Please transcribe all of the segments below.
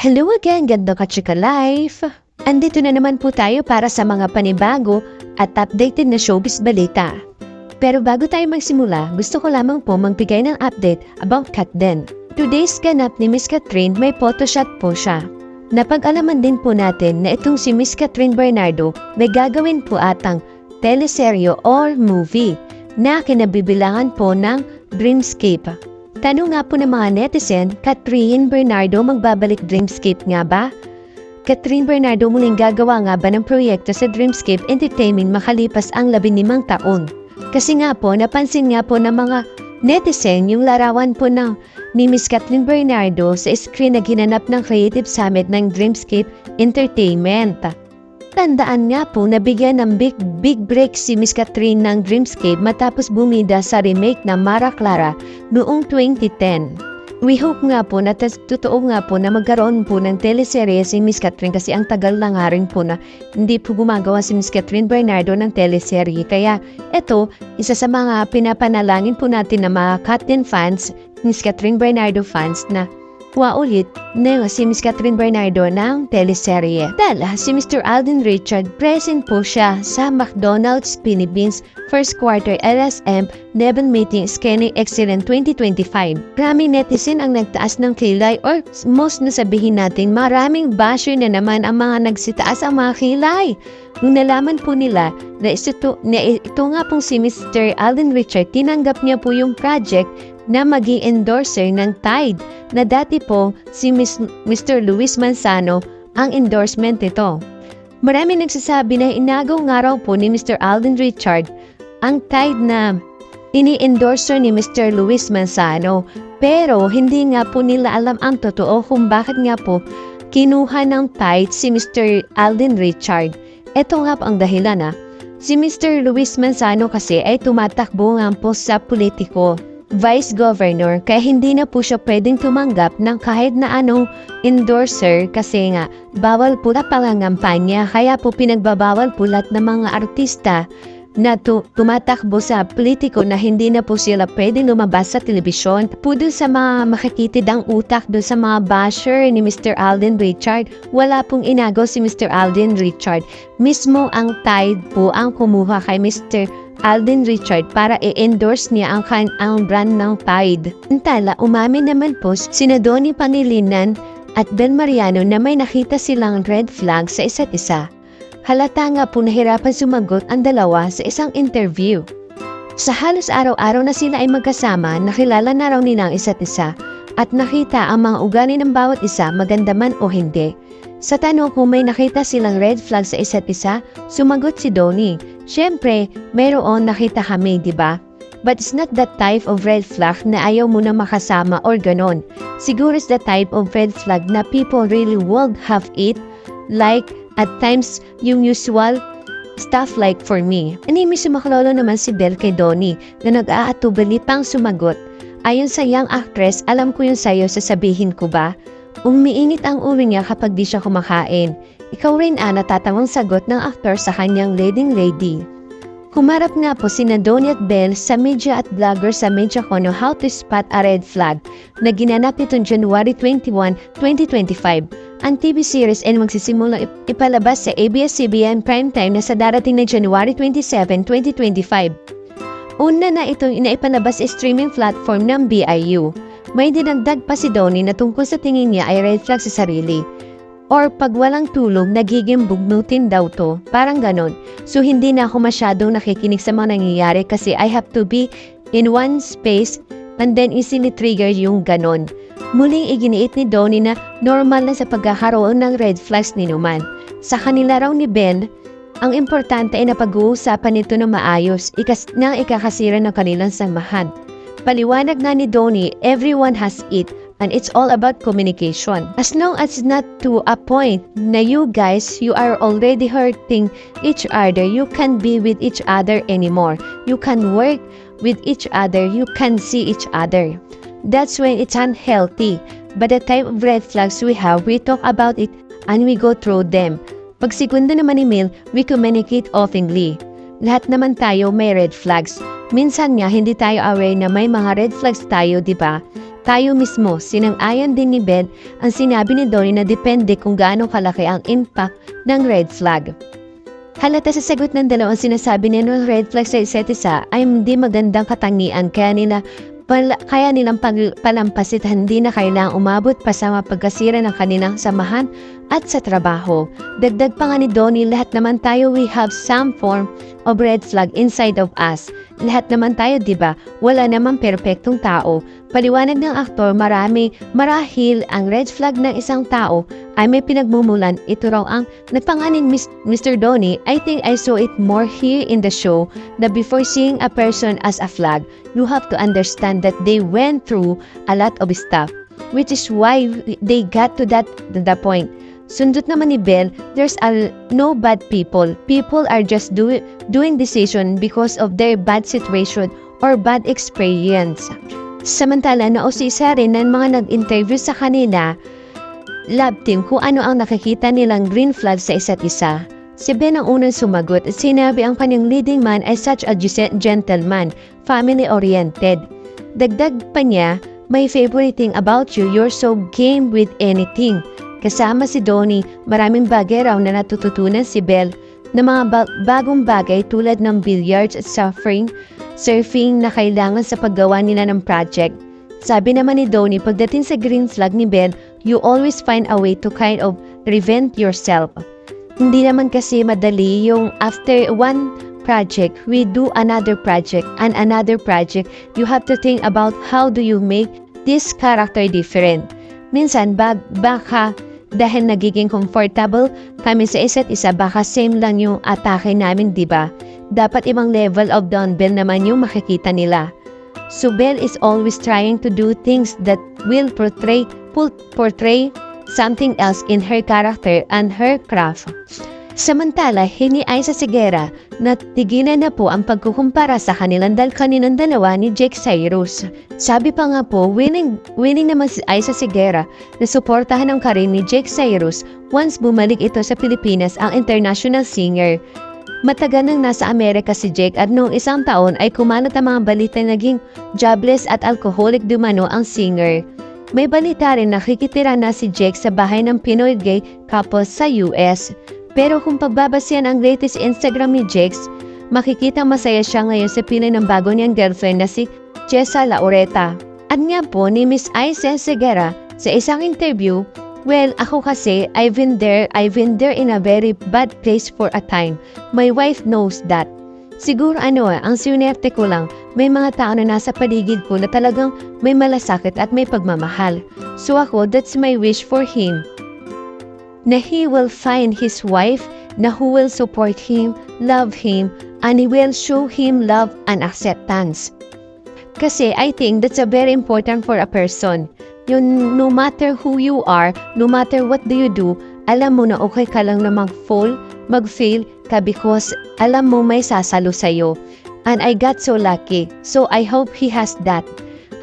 Hello again, ganda ka chika life! Andito na naman po tayo para sa mga panibago at updated na showbiz balita. Pero bago tayo magsimula, gusto ko lamang po magbigay ng update about Katden. Today's ganap ni Miss Catherine may photoshoot po siya. Napag-alaman din po natin na itong si Miss Catherine Bernardo may gagawin po atang teleseryo or movie na kinabibilangan po ng Dreamscape. Tanong nga po ng mga netizen, Catherine Bernardo magbabalik Dreamscape nga ba? Catherine Bernardo muling gagawa nga ba ng proyekto sa Dreamscape Entertainment makalipas ang 15 taon? Kasi nga po, napansin nga po ng mga netizen yung larawan po ni Miss Catherine Bernardo sa screen na ginanap ng Creative Summit ng Dreamscape Entertainment. Tandaan nga po na bigyan ng big break si Miss Catherine ng Dreamscape matapos bumida sa remake na Mara Clara noong 2010. We hope nga po na totoo nga po na magkaroon po ng teleserye si Miss Catherine kasi ang tagal na nga rin po na hindi po gumagawa si Miss Catherine Bernardo ng teleserye. Kaya ito, isa sa mga pinapanalangin po natin na mga Katden fans, Miss Catherine Bernardo fans na ulit na si Miss Catherine Bernardo ng teleserye. Dala, si Mr. Alden Richard present po siya sa McDonald's Philippines First Quarter LSM Neven Meeting Scanning Excellent 2025. Maraming netizen ang nagtaas ng kilay or most na sabihin natin maraming basher na naman ang mga nagsitaas ang mga kilay. Nung nalaman po nila na ito nga pong si Mr. Alden Richard, tinanggap niya po yung project na maging endorser ng Tide na dati po si Mr. Luis Manzano ang endorsement nito. Marami nagsasabi na inagaw nga raw po ni Mr. Alden Richard ang Tide na ini-endorser ni Mr. Luis Manzano, pero hindi nga po nila alam ang totoo kung bakit nga po kinuha ng Tide si Mr. Alden Richard. Ito nga po ang dahilan. Si Mr. Luis Manzano kasi ay tumatakbo nga po sa politiko, Vice Governor, kaya hindi na po siya pwedeng tumanggap ng kahit na anong endorser kasi nga bawal po na pangangampanya, kaya po pinagbabawal po lahat ng mga artista na tumatakbo sa politiko na hindi na po sila pwedeng lumabas sa telebisyon. Po dun sa mga makikitid ang utak dun sa mga basher ni Mr. Alden Richard, wala pong inagaw si Mr. Alden Richard. Mismo ang Tide po ang kumuha kay Mr. Alden Richard para i-endorse niya ang brand ng Tide. Antala, umamin naman po sina Donnie Pangilinan at Ben Mariano na may nakita silang red flag sa isa't isa. Halata nga po nahirapan sumagot ang dalawa sa isang interview. Sa halos araw-araw na sila ay magkasama, nakilala na raw nila ang isa't isa at nakita ang mga ugali ng bawat isa maganda man o hindi. Sa tanong kung may nakita silang red flag sa isa't isa, sumagot si Donnie, "Siyempre, mayroon nakita kami, di ba? But it's not that type of red flag na ayaw mo na makasama or ganon. Siguro it's the type of red flag na people really would have it, like at times yung usual stuff like for me." Animis sumaklolo naman si Belle kay Donnie na nag-aatubali pang sumagot. Ayon sa young actress, alam ko yung sayo, sasabihin ko ba? Umiinit ang ulo niya kapag di siya kumakain. Ikaw rin natatawang sagot ng aktor sa kanyang leading lady. Kumarap nga po sina Donnie at Belle sa media at vlogger sa MediaCon on how to spot a red flag na ginanap nitong January 21, 2025. Ang TV series ay magsisimula ipalabas sa ABS-CBN primetime na sa darating na January 27, 2025. Una na itong inaipalabas sa streaming platform ng BIU. May dinagdag pa si Donnie na tungkol sa tingin niya ay red flag sa sarili. Or pag walang tulog, nagiging bugnutin daw to. Parang ganon. So hindi na ako masyadong nakikinig sa mga nangyayari kasi I have to be in one space and then easily trigger yung ganon. Muling iginiit ni Donnie na normal na sa pagkakaroon ng red flags ni Numan. Sa kanila raw ni Ben, ang importante ay napag-uusapan nito na maayos nang ikakasira ng kanilang samahan. Paliwanag nga ni Donnie, everyone has it and it's all about communication. As long as it's not to a point na you guys, you are already hurting each other, you can't be with each other anymore. You can work with each other, you can see each other. That's when it's unhealthy. But the type of red flags we have, we talk about it and we go through them. Pag segundo naman ni Mil, we communicate openly. Lahat naman tayo may red flags. Minsan nga hindi tayo aware na may mga red flags tayo, di ba? tayo mismo, sinang-ayon din ni Ben ang sinabi ni Donnie na depende kung gaano kalaki ang impact ng red flag. Halata sa sagot ng dalawang sinasabi nila red flag sa isa't isa ay hindi magandang katangian kaya nilang palampasit, hindi na kailangang umabot pa sa mapagkasira ng kanilang samahan at sa trabaho. Dagdag pa nga ni Donnie, lahat naman tayo we have some form of red flag inside of us. Lahat naman tayo, diba? Wala namang perpektong tao. Paliwanag ng aktor, marahil ang red flag ng isang tao ay may pinagmumulan. Ito raw ang napanganin Mr. Donnie. I think I saw it more here in the show that before seeing a person as a flag, you have to understand that they went through a lot of stuff, which is why they got to that point. Sundot naman ni Belle, there's no bad people. People are just doing decision because of their bad situation or bad experience. Samantala, nausisa rin ng mga nag-interview sa kanila love team kung ano ang nakikita nilang green flag sa isa't isa. Si Ben ang unang sumagot at sinabi ang kanyang leading man ay such a gentleman, family-oriented. Dagdag pa niya, my favorite thing about you, you're so game with anything. Kasama si Donnie, maraming bagay raw na natututunan si Belle na mga bagong bagay tulad ng billiards at surfing na kailangan sa paggawa nila ng project. Sabi naman ni Donnie, pagdating sa green flag ni Belle, you always find a way to kind of reinvent yourself. Hindi naman kasi madali yung after one project, we do another project and another project. You have to think about how do you make this character different. Minsan, baka dahil nagiging comfortable kami sa isa't isa, baka same lang yung atake namin, diba? Dapat ibang level of dumbbell naman yung makikita nila. So Belle is always trying to do things that will portray something else in her character and her craft. Samantala, hiniay sa Segura na tigilan na po ang pagkukumpara sa kanilang dalawa ni Jake Cyrus. Sabi pa nga po, willing naman si Aiza Segura na suportahan ang karir ni Jake Cyrus once bumalik ito sa Pilipinas ang international singer. Matagal nang nasa Amerika si Jake at noong isang taon ay kumalat ang mga balita naging jobless at alcoholic dumano ang singer. May balita rin nakikitira na si Jake sa bahay ng Pinoy gay couple sa US. Pero kung pagbabasyan ang latest Instagram ni Jake, makikita masaya siya ngayon sa pilay ng bago niyang girlfriend na si Chesa Laureta. At nga po ni Miss Aiza Segura sa isang interview, well, ako kasi, I've been there in a very bad place for a time. My wife knows that. Siguro ang sinerte ko lang, may mga tao na nasa paligid ko na talagang may malasakit at may pagmamahal. So ako, that's my wish for him. Na he will find his wife na who will support him, love him, and he will show him love and acceptance. Kasi I think that's a very important for a person. Yun, no matter who you are, no matter what do you do, alam mo na okay ka lang na mag-fail ka because alam mo may sasalo sa'yo. And I got so lucky. So I hope he has that.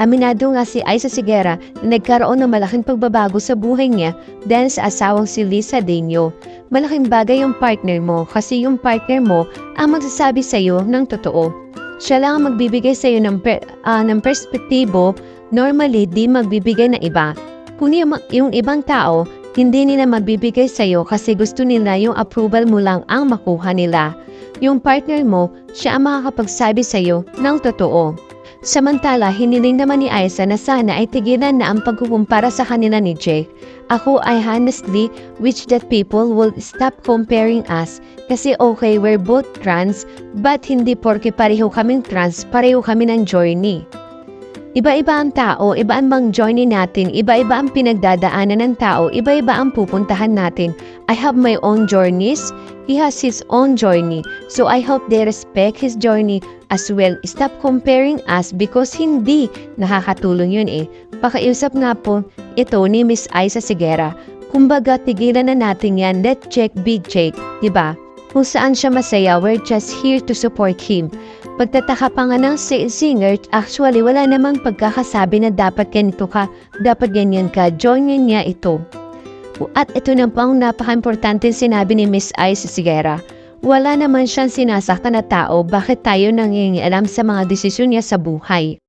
Aminado nga si Aiza Segura na nagkaroon ng malaking pagbabago sa buhay niya dahil sa asawang si Lisa Dino. Malaking bagay yung partner mo kasi yung partner mo ang magsasabi sa iyo ng totoo. Siya lang ang magbibigay sa iyo ng perspektibo, normally di magbibigay na iba. Kung yung ibang tao, hindi nila magbibigay sa iyo kasi gusto nila yung approval mo lang ang makuha nila. Yung partner mo, siya ang makakapagsabi sa iyo ng totoo. Samantala, hiniling naman ni Aiza na sana ay tigilan na ang pagkukumpara sa kanila ni Jake. Ako, I honestly wish that people will stop comparing us kasi okay, we're both trans, but hindi porke pareho kaming trans, pareho kami ng journey. Iba-iba ang tao, iba ang bang journey natin, iba-iba ang pinagdadaanan ng tao, iba-iba ang pupuntahan natin. I have my own journeys, he has his own journey, so I hope they respect his journey as well. Stop comparing us because hindi nakakatulong yun eh. Pakiusap nga po ito ni Miss Aiza Segura. Kumbaga, tigilan na natin yan, let Jake be Jake, diba? Kung saan siya masaya, we're just here to support him. Pagtataka pa nga ng singer, actually wala namang pagkakasabi na dapat ganito ka, dapat ganyan ka, joinin niya ito. At ito na pang napaka-importante sinabi ni Miss Aiza Segura. Wala naman siyang sinasaktan na tao, bakit tayo nangingialam sa mga desisyon niya sa buhay?